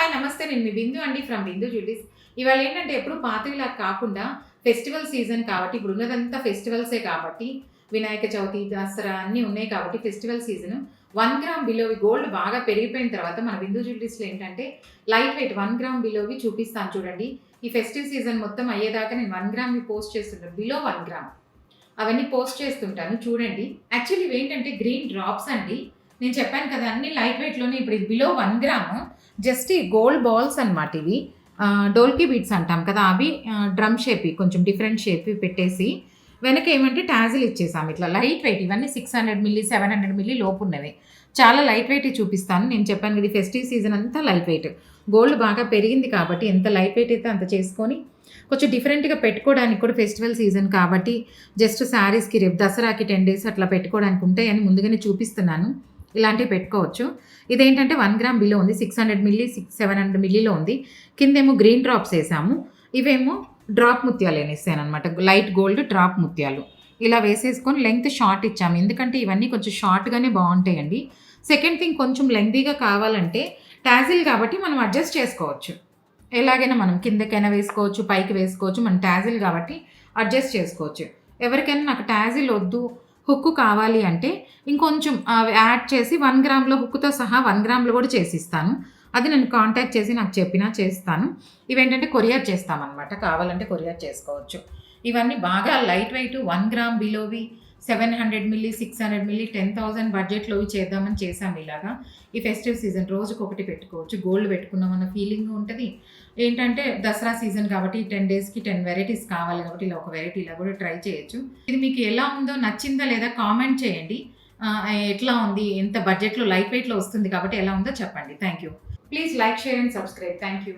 Hi నమస్తే. నేను మీ బిందు అండి ఫ్రమ్ బిందు జ్యువెలరీస్. ఇవాళ ఏంటంటే ఎప్పుడు పాతవిలా కాకుండా ఫెస్టివల్ సీజన్ కాబట్టి ఇప్పుడు ఉన్నదంతా ఫెస్టివల్సే కాబట్టి వినాయక చవితి, దసరా అన్నీ ఉన్నాయి కాబట్టి ఫెస్టివల్ సీజన్ 1 గ్రామ్ బిలోవి గోల్డ్ బాగా పెరిగిపోయిన తర్వాత మన బిందు జ్యువెలరీస్‌లో ఏంటంటే లైట్ వెయిట్ 1 గ్రామ్ బిలోవి చూపిస్తాను చూడండి. ఈ ఫెస్టివ్ సీజన్ మొత్తం అయ్యేదాకా నేను 1 గ్రామ్‌వి పోస్ట్ చేస్తుంటాను. బిలో 1 గ్రామ్ అవన్నీ పోస్ట్ చేస్తుంటాను చూడండి. యాక్చువల్లీ ఇవేంటంటే గ్రీన్ డ్రాప్స్ అండి. నేను చెప్పాను కదా అన్ని లైట్ వెయిట్‌లోనే. ఇప్పుడు ఇది బిలో 1 గ్రామ్ జస్ట్ ఈ గోల్డ్ బాల్స్ అనమాట ఇవి. డోల్కీ బీడ్స్ అంటాం కదా అవి డ్రమ్ షేప్‌వి కొంచెం డిఫరెంట్ షేప్‌వి పెట్టేసి వెనక ఏమంటే టాజిల్ ఇచ్చేసాము. ఇట్లా లైట్ వెయిట్ ఇవన్నీ 600 మిల్లీ 700 మిల్లీ లోపు ఉన్నవి. చాలా లైట్ వెయిట్ చూపిస్తాను. నేను చెప్పాను కదా ఫెస్టివ్ సీజన్ అంతా లైట్ వెయిట్. గోల్డ్ బాగా పెరిగింది కాబట్టి ఎంత లైట్ వెయిట్ అయితే అంత చేసుకొని కొంచెం డిఫరెంట్‌గా పెట్టుకోవడానికి కూడా ఫెస్టివల్ సీజన్ కాబట్టి జస్ట్ శారీస్‌కి రేపు దసరాకి 10 డేస్ అట్లా పెట్టుకోవడానికి ఉంటాయని ముందుగానే చూపిస్తున్నాను. ఇలాంటివి పెట్టుకోవచ్చు. ఇదేంటంటే 1 గ్రామ్ బిలో ఉంది. 600 మిల్లీ 700 మిల్లీలో ఉంది. కిందేమో గ్రీన్ డ్రాప్స్ ఏసాము. ఇవేమో డ్రాప్ ముత్యాలు అనేసాననమాట. లైట్ గోల్డ్ డ్రాప్ ముత్యాలు. ఇలా వేసేసుకొని లెంగ్త్ షార్ట్ ఇచ్చాము. ఎందుకంటే ఇవన్నీ కొంచెం షార్ట్‌గానే బావుంటాయండి. సెకండ్ థింగ్ కొంచెం లెంగ్తీగా కావాలంటే టాజిల్ కాబట్టి మనం అడ్జస్ట్ చేసుకోవచ్చు. ఎలాగైనా మనం కిందకైనా వేసుకోవచ్చు, పైకి వేసుకోవచ్చు. మనం టాజిల్ కాబట్టి అడ్జస్ట్ చేసుకోవచ్చు. ఎవరికైనా నాకు టాజిల్ వద్దు, హుక్కు కావాలి అంటే ఇంకొంచెం యాడ్ చేసి 1 గ్రామ్‌లో హుక్కుతో సహా 1 గ్రామ్‌లో కూడా చేసిస్తాను. అది నన్ను కాంటాక్ట్ చేసి నాకు చెప్పినా చేస్తాను. ఇవేంటంటే కొరియర్ చేస్తామనమాట. కావాలంటే కొరియర్ చేసుకోవచ్చు. ఇవన్నీ బాగా లైట్ వెయిట్ 1 గ్రామ్ బిలోవి 700 మిల్లీ, 600 మిల్లీ, 10,000 బడ్జెట్‌లోవి చేద్దామని చేశాము ఇలాగా. ఈ ఫెస్టివ్ సీజన్ రోజుకొకటి పెట్టుకోవచ్చు. గోల్డ్ పెట్టుకున్నామన్న ఫీలింగ్ ఉంటది. ఏంటంటే దసరా సీజన్ కాబట్టి 10 డేస్‌కి 10 వెరైటీస్ కావాలి కాబట్టి ఇలా ఒక వెరైటీ ఇలా కూడా ట్రై చేయొచ్చు. ఇది మీకు ఎలా ఉందో నచ్చిందా లేదా కామెంట్ చేయండి. ఎట్లా ఉంది? ఎంత బడ్జెట్‌లో లైట్ వెయిట్‌లో వస్తుంది కాబట్టి ఎలా ఉందో చెప్పండి. Thank you. Please like, share and subscribe. Thank you.